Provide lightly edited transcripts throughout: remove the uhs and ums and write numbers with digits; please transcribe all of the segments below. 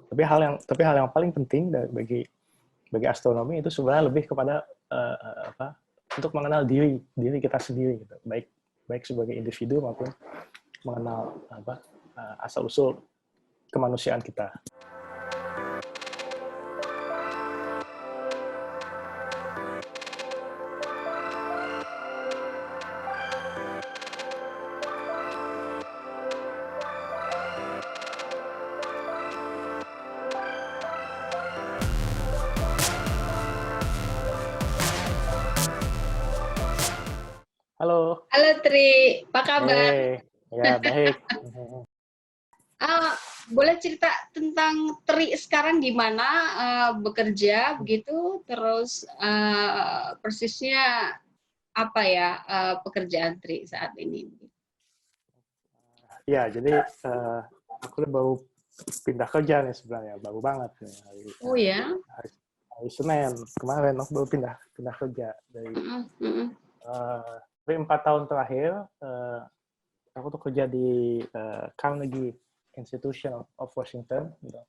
Tapi hal yang paling penting bagi astronomi itu sebenarnya lebih kepada untuk mengenal diri kita sendiri gitu. Baik sebagai individu maupun mengenal asal usul kemanusiaan kita. Halo. Halo Tri, apa kabar? Ya baik. Boleh cerita tentang Tri sekarang gimana bekerja begitu, terus persisnya apa ya pekerjaan Tri saat ini? Ya, jadi aku baru pindah kerja nih sebenarnya, baru banget nih Oh ya? hari Senin kemarin aku baru pindah kerja dari 4 tahun terakhir aku tuh kerja di Carnegie Institution of Washington, gitu.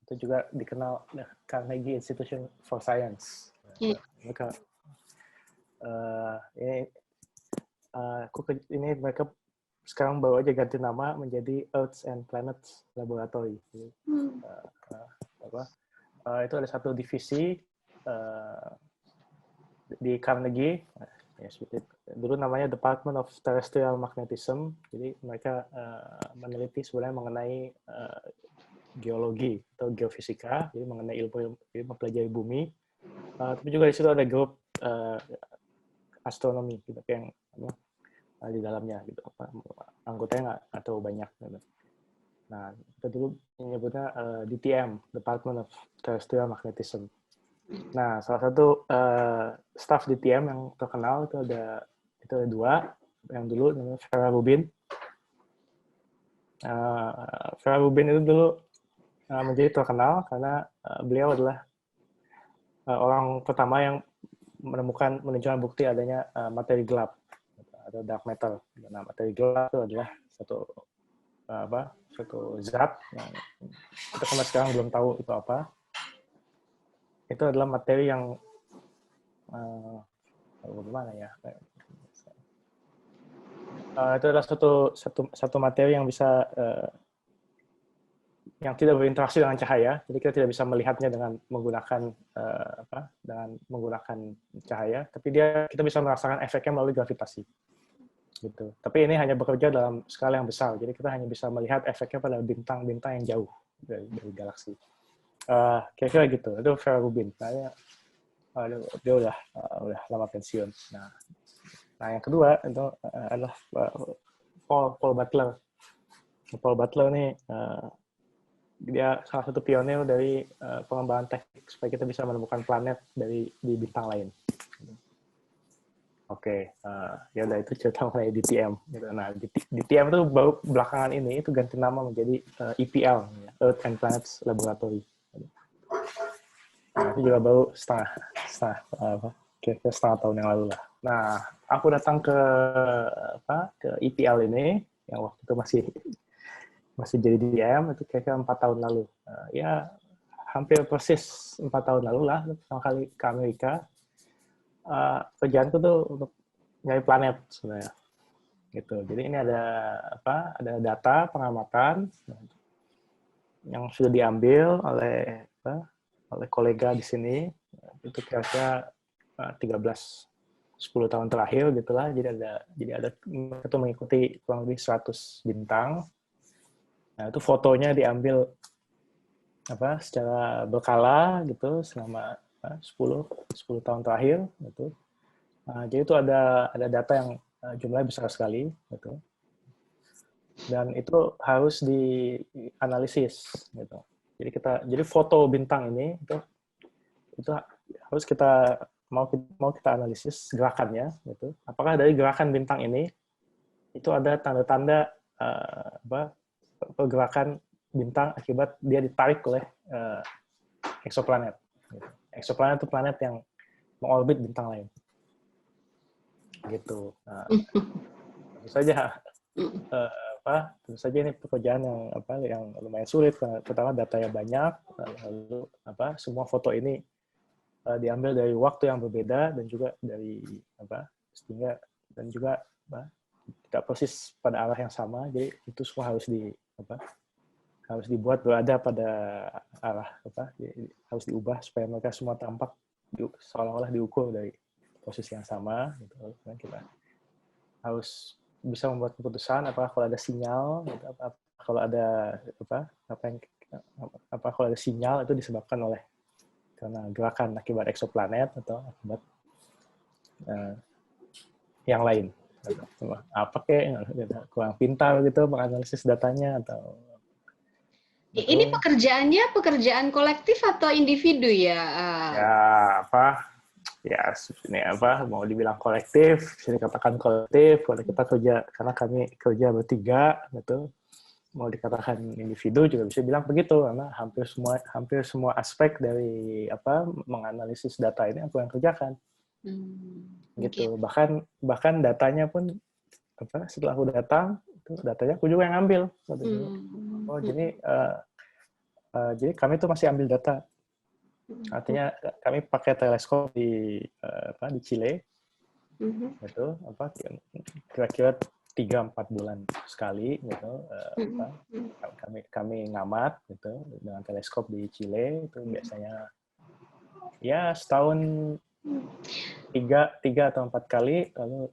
Itu juga dikenal Carnegie Institution for Science. Mereka mereka sekarang baru aja ganti nama menjadi Earth and Planets Laboratory. Jadi, itu ada satu divisi di Carnegie, dulu namanya Department of Terrestrial Magnetism. Jadi mereka meneliti sebenarnya mengenai geologi atau geofisika, jadi mengenai ilmu mempelajari bumi. Tapi juga di situ ada grup astronomi, gitu, yang di dalamnya, gitu. Anggotanya nggak terlalu banyak. Gitu. Nah, kita dulu menyebutnya DTM, Department of Terrestrial Magnetism. Nah, salah satu staff DTM yang terkenal itu ada dua. Yang dulu namanya Vera Rubin. Vera Rubin itu dulu menjadi terkenal karena beliau adalah orang pertama yang menunjukkan bukti adanya materi gelap atau dark matter. Nah, materi gelap itu adalah satu zat yang kita sampai sekarang belum tahu itu apa. Itu adalah materi yang bagaimana ya? Itu adalah satu materi yang bisa yang tidak berinteraksi dengan cahaya, jadi kita tidak bisa melihatnya dengan menggunakan cahaya, tapi kita bisa merasakan efeknya melalui gravitasi. Gitu. Tapi ini hanya bekerja dalam skala yang besar, jadi kita hanya bisa melihat efeknya pada bintang-bintang yang jauh dari galaksi. Kira-kira gitu. Itu Vera Rubin. Dia udah lama pensiun. Nah, yang kedua itu adalah Paul Butler. Paul Butler nih dia salah satu pionir dari pengembangan teknik supaya kita bisa menemukan planet di bintang lain. Oke, ya udah itu cerita mengenai DTM. Nah, DTM itu baru belakangan ini itu ganti nama menjadi EPL, Earth and Planets Laboratory. Nah, itu juga baru setengah tahun yang lalu lah. Nah, aku datang ke EPL ini yang waktu itu masih jadi DM itu kira-kira 4 tahun lalu. Ya hampir persis 4 tahun lalu lah pertama kali ke Amerika. Kerjaanku tuh untuk nyari planet sebenarnya. Gitu. Jadi ini ada data pengamatan yang sudah diambil oleh kolega di sini. Itu kira-kira 10 tahun terakhir gitulah. Jadi ada itu mengikuti kurang lebih 100 bintang. Nah, itu fotonya diambil secara berkala gitu selama 10 tahun terakhir gitu. Jadi itu ada data yang jumlahnya besar sekali gitu. Dan itu harus dianalisis gitu. Jadi foto bintang ini itu harus kita analisis gerakannya gitu. Apakah dari gerakan bintang ini itu ada tanda-tanda pergerakan bintang akibat dia ditarik oleh eksoplanet. Eksoplanet itu planet yang mengorbit bintang lain. Gitu. Tentu saja tentu saja ini pekerjaan yang lumayan sulit karena pertama datanya banyak, lalu semua foto ini diambil dari waktu yang berbeda dan juga dari sehingga dan juga tidak persis pada arah yang sama, jadi itu semua harus dibuat berada pada arah harus diubah supaya mereka semua tampak seolah-olah diukur dari posisi yang sama gitu. Dan kita harus bisa membuat keputusan kalau ada sinyal gitu, kalau ada kalau ada sinyal itu disebabkan oleh karena gerakan akibat eksoplanet atau akibat yang lain. Kurang pintar gitu menganalisis datanya atau ini pekerjaan kolektif atau individu ya? Ya mau dibilang kolektif, bisa dikatakan kolektif karena kami kerja bertiga gitu. Mau dikatakan individu juga bisa bilang begitu karena hampir semua aspek dari menganalisis data ini aku yang kerjakan. Gitu. Bahkan datanya pun setelah aku datang itu datanya aku juga yang ambil. Jadi kami tuh masih ambil data. Artinya kami pakai teleskop di Chile. Gitu, kira-kira 3-4 bulan sekali gitu. Kami ngamat gitu dengan teleskop di Chile itu biasanya ya setahun 3 atau 4 kali, lalu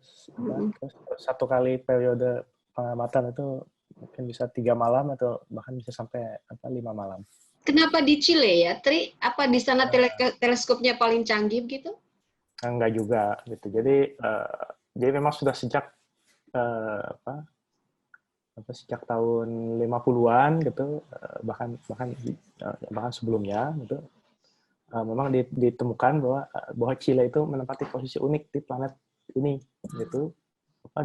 terus 1 kali periode pengamatan itu mungkin bisa 3 malam atau bahkan bisa sampai 5 malam. Kenapa di Chile ya, Tri? Apa di sana teleskopnya paling canggih gitu? Enggak juga gitu. Jadi memang sudah sejak sejak tahun 50-an gitu, bahkan sebelumnya gitu. Memang ditemukan bahwa Chile itu menempati posisi unik di planet ini gitu.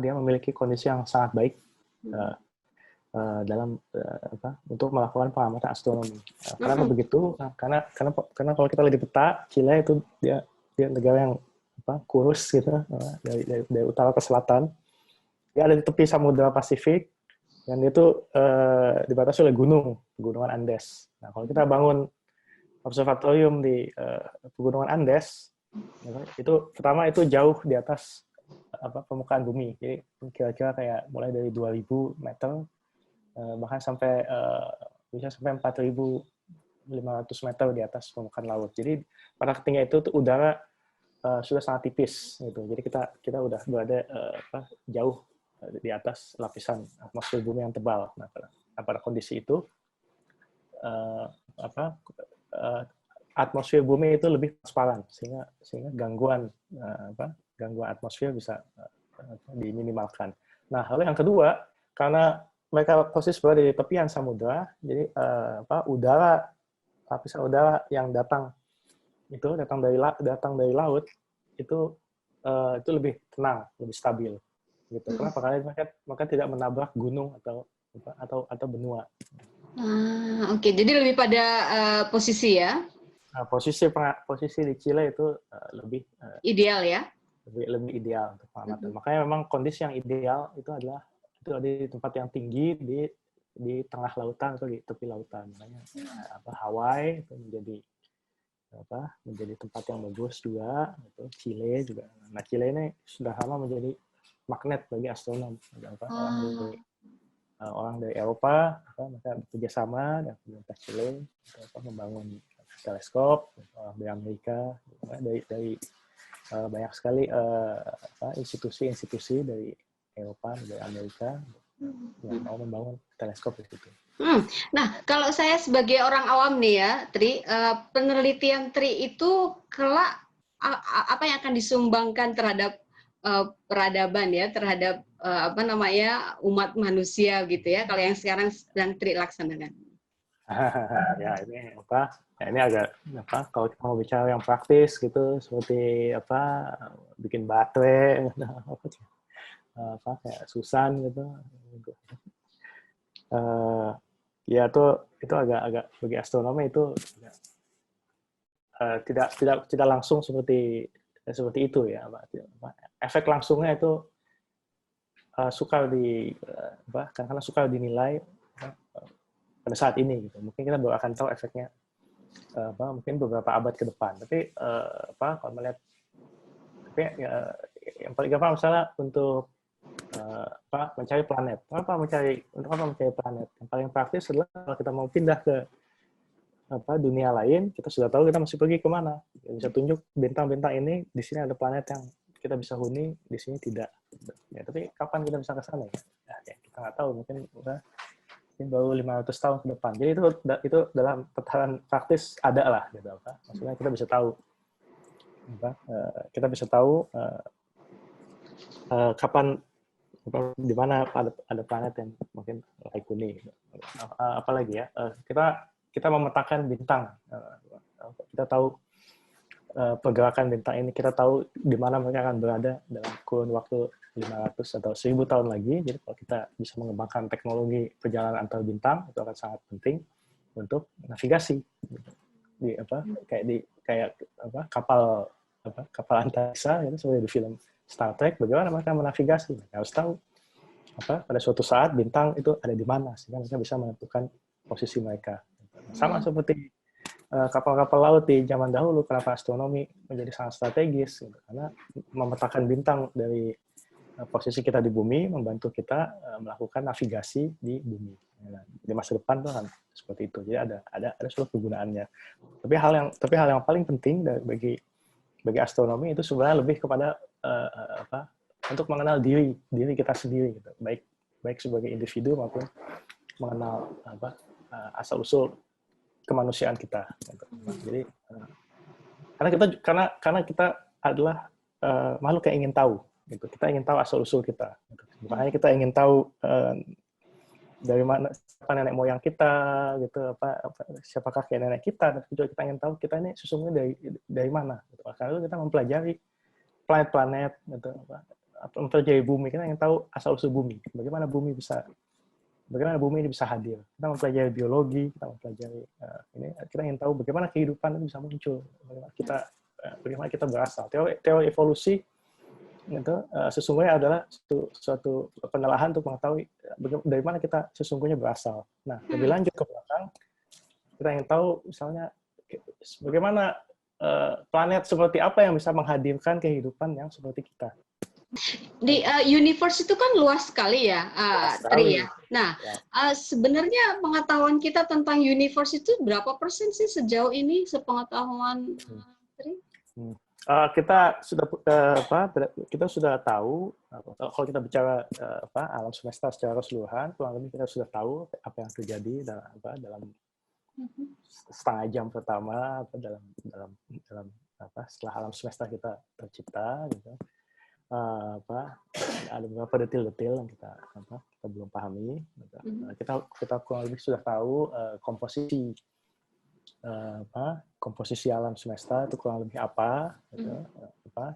Dia memiliki kondisi yang sangat baik dalam untuk melakukan pengamatan astronomi. Kenapa begitu? Karena kalau kita lihat di peta, Chile itu dia negara yang kurus gitu, dari utara ke selatan. Dia ada di tepi Samudra Pasifik dan itu dibatasi oleh pegunungan Andes. Nah, kalau kita bangun observatorium di pegunungan Andes, itu pertama itu jauh di atas permukaan bumi. Jadi kira-kira kayak mulai dari 2.000 meter bahkan bisa sampai 4.500 meter di atas permukaan laut. Jadi pada ketinggian itu udara sudah sangat tipis gitu. Jadi kita udah berada jauh di atas lapisan atmosfer bumi yang tebal. Nah, pada kondisi itu atmosfer bumi itu lebih transparan sehingga gangguan atmosfer bisa diminimalkan. Nah, lalu yang kedua, karena mereka posisi berada di tepian samudra, jadi lapisan udara yang datang dari laut itu lebih tenang, lebih stabil. Gitu. Kenapa? Karena mereka tidak menabrak gunung atau benua. Oke. Jadi lebih pada posisi ya? Nah, posisi di Chile itu lebih ideal ya? Lebih ideal untuk pengamatan. Makanya memang kondisi yang ideal itu adalah di tempat yang tinggi di tengah lautan atau di tepi lautan. Makanya Hawaii itu menjadi tempat yang bagus juga. Chile juga. Nah, Chile ini sudah lama menjadi magnet bagi astronom. Orang dari Eropa mereka bekerja sama dengan pemerintah Chile membangun teleskop. Orang dari Amerika dari banyak sekali institusi dari Eropa, dari Amerika yang mau membangun teleskop di situ. Nah, kalau saya sebagai orang awam nih ya, Tri, penelitian Tri itu kelak apa yang akan disumbangkan terhadap peradaban ya, terhadap umat manusia gitu ya, kalau yang sekarang sedang Tri laksanakan. Ya ini agak kalau kita mau bicara yang praktis gitu, seperti bikin baterai kayak Susan gitu. Ya itu agak bagi astronomi itu tidak langsung seperti itu ya. Efek langsungnya itu sukar karena sukar dinilai pada saat ini gitu. Mungkin kita baru akan tahu efeknya mungkin beberapa abad ke depan. Tapi kalau melihat yang paling gampang misalnya untuk mencari planet. Untuk apa mencari planet? Yang paling praktis adalah kalau kita mau pindah ke dunia lain, kita sudah tahu kita mesti pergi kemana. Kita bisa tunjuk bintang-bintang ini, di sini ada planet yang kita bisa huni, di sini tidak. Ya, tapi kapan kita bisa ke sana? Ya, kita nggak tahu. Mungkin baru 500 tahun ke depan. Jadi itu dalam tataran praktis ada lah. Gitu, maksudnya kita bisa tahu. Kita bisa tahu kapan, di mana ada planet yang mungkin layak huni. Apalagi ya, kita memetakan bintang. Kita tahu pergerakan bintang ini, kita tahu di mana mereka akan berada dalam kurun waktu 500 atau 1000 tahun lagi. Jadi kalau kita bisa mengembangkan teknologi perjalanan antar bintang, itu akan sangat penting untuk navigasi. Kayak kapal antariksa, itu seperti di film Star Trek, bagaimana mereka menavigasi. Mereka harus tahu pada suatu saat bintang itu ada di mana, sehingga mereka bisa menentukan posisi mereka. Sama seperti kapal-kapal laut di zaman dahulu, kenapa astronomi menjadi sangat strategis, gitu. Karena memetakan bintang dari posisi kita di bumi membantu kita melakukan navigasi di bumi. Di masa depan tuh kan seperti itu. Jadi ada seluruh kegunaannya. Tapi hal yang paling penting bagi astronomi itu sebenarnya lebih kepada untuk mengenal diri kita sendiri, gitu. Baik sebagai individu maupun mengenal asal usul kemanusiaan kita. Gitu. Jadi karena kita adalah makhluk yang ingin tahu. Gitu. Kita ingin tahu asal usul kita. Gitu. Makanya kita ingin tahu dari mana siapa nenek moyang kita, gitu, siapa kakek nenek kita, dan juga kita ingin tahu kita ini sesungguhnya dari mana. Gitu. Karena itu kita mempelajari planet-planet, gitu, mempelajari bumi. Kita ingin tahu asal usul bumi. Bagaimana bumi ini bisa hadir. Kita mempelajari biologi, kita mempelajari kita ingin tahu bagaimana kehidupan itu bisa muncul, bagaimana kita berasal. Teori evolusi itu sesungguhnya adalah suatu penelaahan untuk mengetahui dari mana kita sesungguhnya berasal. Nah, lebih lanjut ke belakang, kita ingin tahu misalnya bagaimana planet seperti apa yang bisa menghadirkan kehidupan yang seperti kita. Di universe itu kan luas sekali ya, Tri ya. Nah, sebenarnya pengetahuan kita tentang universe itu berapa persen sih sejauh ini sepengetahuan Tri? Kita sudah tahu, kalau kita bicara alam semesta secara keseluruhan, kurang lebih kita sudah tahu apa yang terjadi dalam setengah jam pertama, dalam setelah alam semesta kita tercipta, gitu. Ada beberapa detail-detail yang kita belum pahami. Kita kurang lebih sudah tahu komposisi alam semesta itu kurang lebih apa, gitu.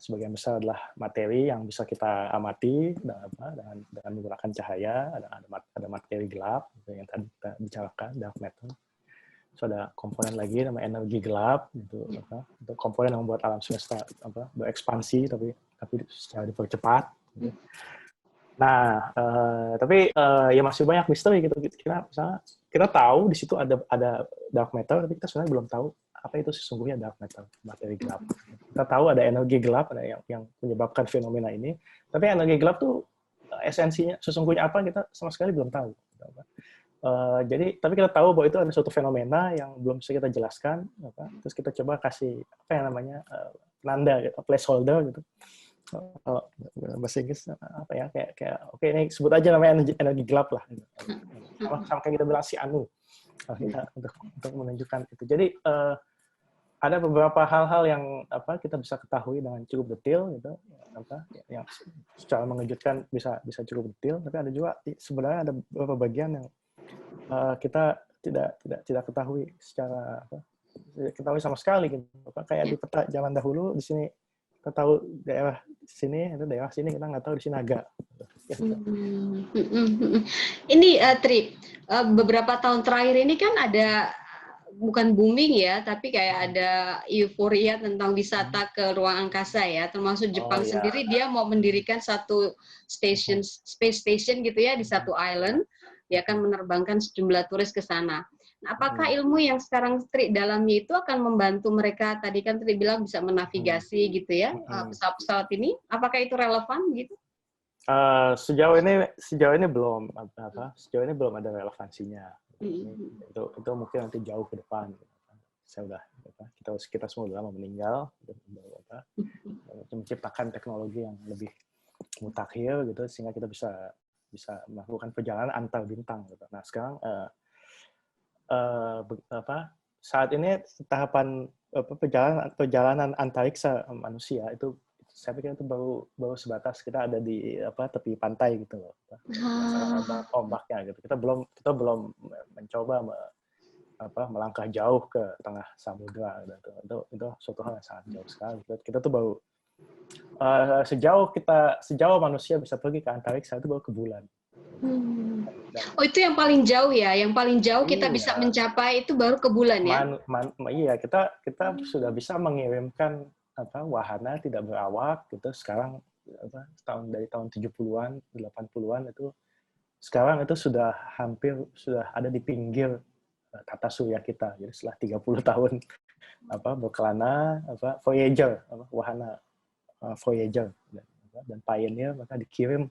Sebagian besar adalah materi yang bisa kita amati dengan menggunakan cahaya. Ada materi gelap, gitu, yang tadi kita bicarakan, dark matter. So, ada komponen lagi namanya energi gelap, gitu, untuk komponen yang membuat alam semesta berekspansi tapi secara dipercepat. Gitu. Nah, tapi ya masih banyak misteri gitu. Kita tahu di situ ada dark matter, tapi kita sebenarnya belum tahu apa itu sesungguhnya dark matter, materi gelap. Kita tahu ada energi gelap, ada yang menyebabkan fenomena ini, tapi energi gelap tuh esensinya sesungguhnya apa kita sama sekali belum tahu. Jadi, tapi kita tahu bahwa itu ada suatu fenomena yang belum bisa kita jelaskan. Terus kita coba kasih apa yang namanya penanda, placeholder gitu. Bahasa Inggris apa ya, kayak oke, ini sebut aja namanya energi gelap lah. Sama kayak kita bilang si anu untuk menunjukkan itu. Jadi ada beberapa hal-hal yang kita bisa ketahui dengan cukup detail, gitu, yang secara mengejutkan bisa cukup detail. Tapi ada juga sebenarnya ada beberapa bagian yang kita tidak ketahui secara ketahui sama sekali, gitu. Kayak di peta zaman dahulu, di sini kita tahu daerah sini, itu daerah sini kita nggak tahu di sini agak. Ini Tri, beberapa tahun terakhir ini kan ada bukan booming ya, tapi kayak ada euforia tentang wisata ke ruang angkasa ya. Termasuk Oh Jepang ya. sendiri, dia mau mendirikan satu space station gitu ya di satu island. Dia akan menerbangkan sejumlah turis ke sana. Nah, apakah ilmu yang sekarang Tri dalami itu akan membantu mereka? Tadi kan Tri bilang bisa menavigasi gitu ya pesawat-pesawat ini. Apakah itu relevan gitu? Sejauh ini belum sejauh ini belum ada relevansinya. Itu mungkin nanti jauh ke depan. Saya kita semua udah lama meninggal, menciptakan teknologi yang lebih mutakhir gitu sehingga kita bisa melakukan perjalanan antar bintang gitu. Nah sekarang saat ini tahapan perjalanan antariksa manusia itu saya pikir itu baru sebatas kita ada di tepi pantai gitu loh. Masalah ombaknya gitu. Kita belum mencoba melangkah jauh ke tengah samudra gitu. Itu suatu hal yang sangat jauh sekali. Kita tuh baru sejauh manusia bisa pergi ke antariksa itu baru ke bulan. Oh itu yang paling jauh ya, yang paling jauh kita bisa mencapai itu baru ke bulan ya? Iya, kita sudah bisa mengirimkan wahana tidak berawak gitu sekarang dari tahun 70-an, 80-an itu sekarang itu sudah ada di pinggir tata surya kita. Jadi setelah 30 tahun berkelana Voyager, wahana Voyager dan Pioneer maka dikirim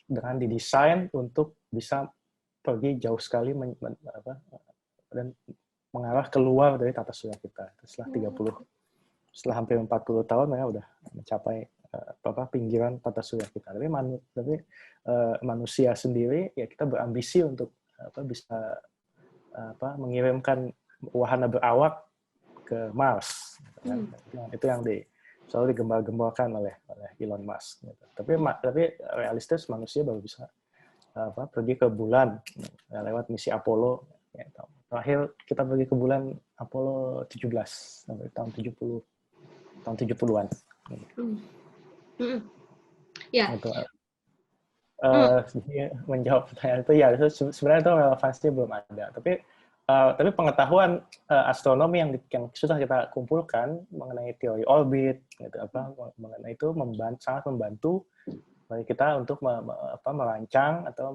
dengan didesain untuk bisa pergi jauh sekali dan mengarah keluar dari tata surya kita. Setelah hampir 40 tahun mereka udah mencapai pinggiran tata surya kita. Tapi manusia sendiri ya kita berambisi untuk bisa mengirimkan wahana berawak ke Mars. Itu yang selalu digembar-gemborkan oleh Elon Musk. Gitu. Tapi realistis manusia baru bisa pergi ke bulan lewat misi Apollo. Ya, terakhir kita pergi ke bulan Apollo 17 sampai tahun 70-an. Ya. Gitu. Menjawab pertanyaan itu ya sebenarnya itu relevansinya belum ada. Tapi pengetahuan astronomi yang sudah kita kumpulkan mengenai teori orbit, gitu, mengenai itu sangat membantu bagi kita untuk merancang atau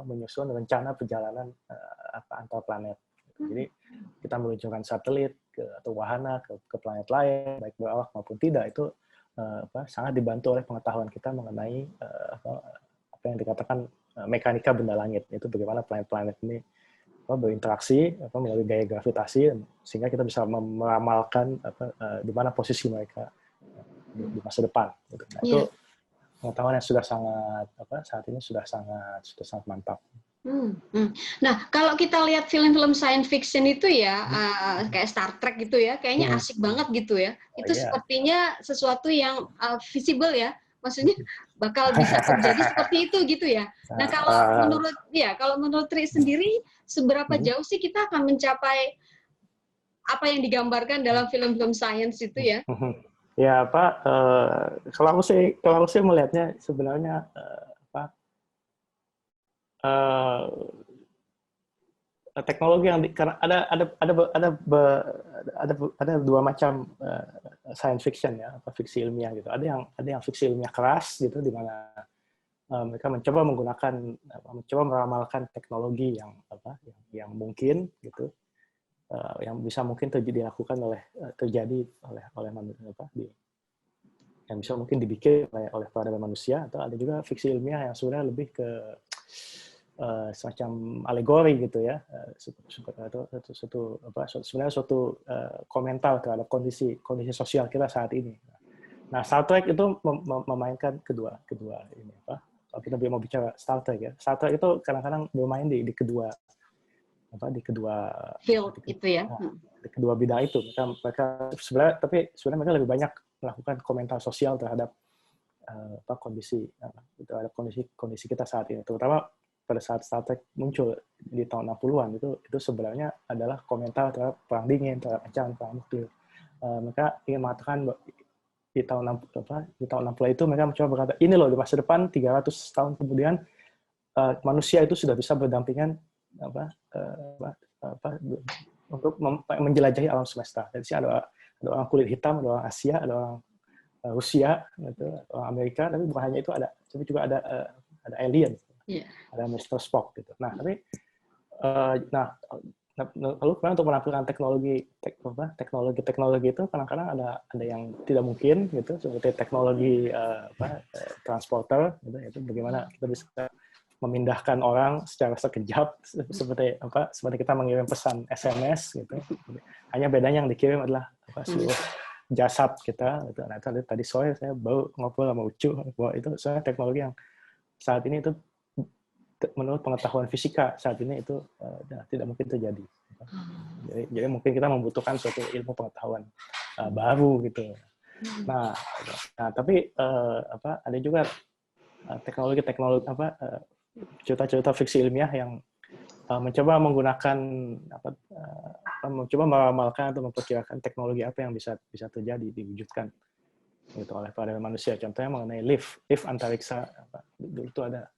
menyusun rencana perjalanan antar planet. Jadi kita meluncurkan satelit atau wahana ke planet lain, baik berawak maupun tidak, itu sangat dibantu oleh pengetahuan kita mengenai apa yang dikatakan mekanika benda langit, yaitu bagaimana planet-planet ini berinteraksi melalui gaya gravitasi sehingga kita bisa meramalkan di mana posisi mereka di masa depan. Gitu. Nah, itu pengetahuan yang sudah saat ini sudah sangat mantap. Nah, kalau kita lihat film-film science fiction itu ya, kayak Star Trek gitu ya, kayaknya asik banget gitu ya. Itu sepertinya sesuatu yang visible ya, maksudnya bakal bisa terjadi seperti itu gitu ya. Nah, kalau menurut Tri sendiri, seberapa jauh sih kita akan mencapai apa yang digambarkan dalam film-film science itu ya? Ya kalau aku sih melihatnya sebenarnya teknologi yang karena ada dua macam science fiction ya, fiksi ilmiah gitu. Ada yang fiksi ilmiah keras gitu, di mana mereka mencoba meramalkan teknologi yang mungkin gitu, yang bisa mungkin dilakukan terjadi oleh manusia, yang bisa mungkin dibikin oleh peradaban manusia. Atau ada juga fiksi ilmiah yang sebenarnya lebih ke semacam alegori gitu ya, sebenarnya suatu komentar terhadap kondisi sosial kita saat ini. Nah, Star Trek itu memainkan kedua ini kalau kita mau bicara Star Trek ya, Star Trek itu kadang-kadang bermain di kedua field itu ya, di kedua bidang itu. Mereka sebenarnya mereka lebih banyak melakukan komentar sosial terhadap kondisi kita saat ini, terutama pada saat Star Trek muncul di tahun 60-an itu sebenarnya adalah komentar terhadap perang dingin, terhadap ancaman perang nuklir. Mereka ingin mengatakan di tahun 60 itu mereka mencoba berkata, ini loh di masa depan 300 tahun kemudian manusia itu sudah bisa berdampingan untuk menjelajahi alam semesta. Jadi ada orang kulit hitam, ada orang Asia, ada orang Rusia, gitu, orang Amerika, tapi bukan hanya itu, tapi juga ada alien, ada Mr. Spock gitu. Nah, tapi lalu kemudian untuk menampilkan teknologi itu kadang-kadang ada yang tidak mungkin gitu, seperti teknologi transporter gitu, itu bagaimana kita bisa memindahkan orang secara sekejap, seperti kita mengirim pesan SMS gitu. Hanya bedanya yang dikirim adalah seluruh jasad kita gitu. Nah, tadi sore saya baru ngobrol sama Ucu bahwa itu sebenarnya teknologi yang saat ini itu menurut pengetahuan fisika saat ini itu tidak mungkin terjadi. Jadi mungkin kita membutuhkan suatu ilmu pengetahuan baru gitu. Nah tapi ada juga teknologi cerita-cerita fiksi ilmiah yang mencoba menggunakan mencoba meramalkan atau memperkirakan teknologi apa yang bisa terjadi, diwujudkan gitu oleh para manusia. Contohnya mengenai lift antariksa. Dulu itu ada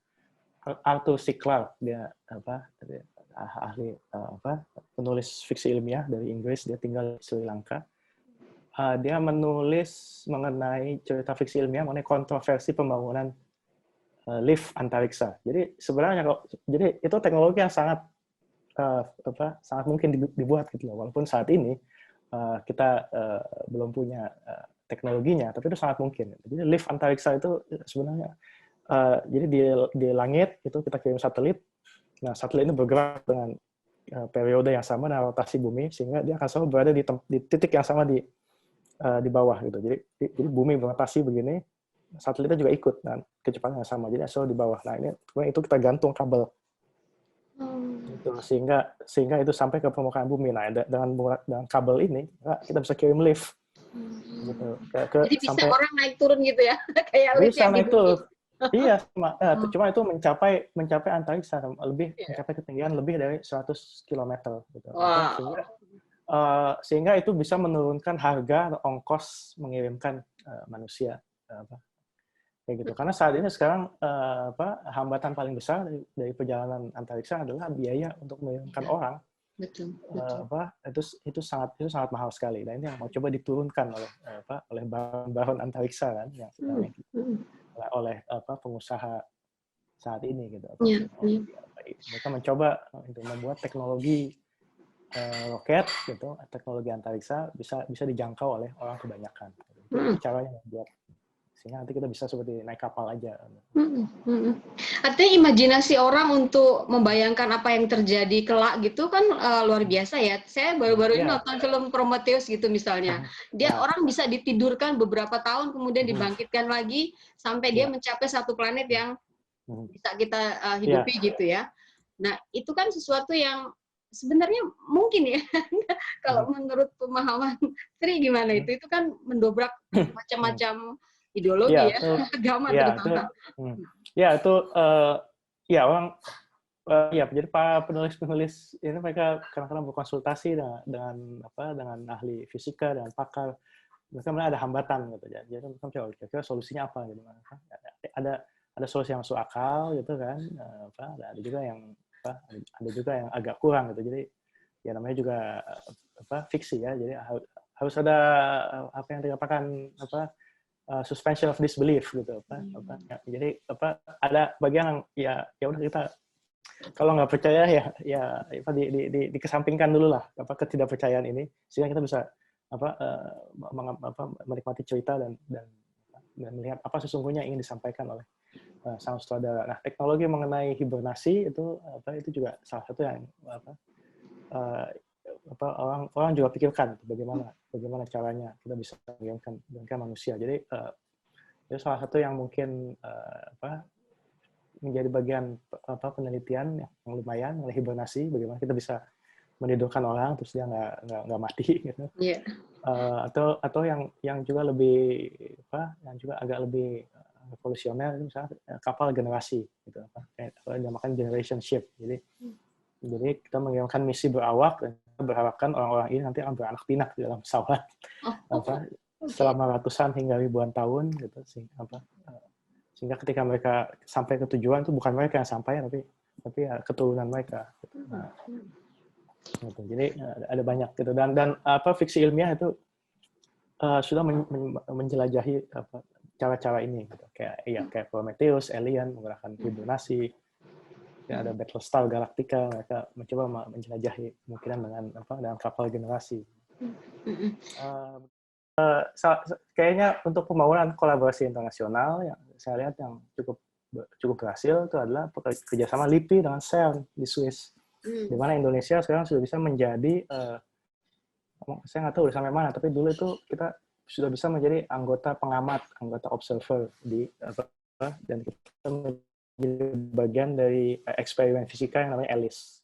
Arthur C. Clarke, dia ahli penulis fiksi ilmiah dari Inggris, dia tinggal di Sri Lanka. Dia menulis mengenai cerita fiksi ilmiah mengenai kontroversi pembangunan lift antariksa. Jadi sebenarnya jadi itu teknologi yang sangat mungkin dibuat gitu loh. Walaupun saat ini kita belum punya teknologinya, tapi itu sangat mungkin. Jadi lift antariksa itu sebenarnya jadi di langit itu kita kirim satelit. Nah, satelit ini bergerak dengan periode yang sama dengan rotasi bumi, sehingga dia akan selalu berada di titik yang sama di bawah gitu. Jadi bumi berotasi begini, satelitnya juga ikut dan kecepatan yang sama, jadi selalu di bawah. Nah, itu kita gantung kabel gitu, sehingga itu sampai ke permukaan bumi. Nah, dengan kabel ini kita bisa kirim lift gitu jadi bisa sampai orang naik turun gitu ya. Kayak lift bisa yang naik turun. Iya, cuma itu mencapai antariksa mencapai ketinggian lebih dari 100 km gitu. Wow. Sehingga itu bisa menurunkan harga atau ongkos mengirimkan manusia kayak gitu. Karena saat ini sekarang hambatan paling besar dari perjalanan antariksa adalah biaya untuk mengirimkan orang. Betul. Itu sangat mahal sekali. Nah, ini yang mau coba diturunkan oleh baron antariksa kan, yang oleh pengusaha saat ini gitu. Mereka mencoba untuk membuat teknologi roket gitu, teknologi antariksa bisa dijangkau oleh orang kebanyakan. Itu caranya membuat sehingga nanti kita bisa seperti naik kapal aja. Artinya imajinasi orang untuk membayangkan apa yang terjadi kelak gitu kan luar biasa ya. Saya baru-baru ini nonton film Prometheus gitu misalnya. Dia orang bisa ditidurkan beberapa tahun kemudian dibangkitkan lagi sampai dia mencapai satu planet yang bisa kita hidupi gitu ya. Nah, itu kan sesuatu yang sebenarnya mungkin ya. Kalau menurut pemahaman Tri gimana itu? Itu kan mendobrak macam-macam ideologi agama terutama. Orang jadi para penulis ini mereka kadang-kadang berkonsultasi dengan ahli fisika dan pakar. Mereka ada hambatan gitu. Jadi mereka coba kira-kira solusinya apa gitu. Ada solusi yang masuk akal gitu kan. Ada juga yang agak kurang gitu. Jadi ya namanya juga fiksi ya. Jadi harus ada apa yang dikatakan suspension of disbelief gitu jadi ada bagian yang ya udah kita kalau nggak percaya ya dikesampingkan dulu lah ketidakpercayaan ini sehingga kita bisa menikmati cerita dan melihat apa sesungguhnya ingin disampaikan oleh sang sutradara. Nah, teknologi mengenai hibernasi itu juga salah satu yang orang juga pikirkan bagaimana caranya kita bisa mengirimkan manusia. Jadi itu salah satu yang mungkin menjadi bagian penelitian yang lumayan oleh hibernasi, bagaimana kita bisa menidurkan orang terus dia nggak mati gitu. Atau yang juga lebih yang juga agak lebih revolusioner misalnya kapal generasi gitu atau yang dinamakan generation ship. Jadi kita mengirimkan misi berawak dan kita berharapkan orang-orang ini nanti akan beranak pinak di dalam pesawat selama ratusan hingga ribuan tahun gitu sehingga ketika mereka sampai ke tujuan itu bukan mereka yang sampai tapi ya keturunan mereka. Gitu. Jadi ada banyak gitu dan apa fiksi ilmiah itu sudah menjelajahi apa cara-cara ini gitu. Kayak Prometheus, Alien menggunakan hibernasi. Ya, ada Battlestar Galactica, mereka mencoba menjelajahi kemungkinan dengan kapal generasi. Kayaknya untuk pembangunan kolaborasi internasional yang saya lihat yang cukup berhasil itu adalah kerjasama LIPI dengan CERN di Swiss, di mana Indonesia sekarang sudah bisa menjadi saya nggak tahu sampai mana, tapi dulu itu kita sudah bisa menjadi anggota pengamat, anggota observer dan kita menjadi bagian dari eksperimen fisika yang namanya ELIS.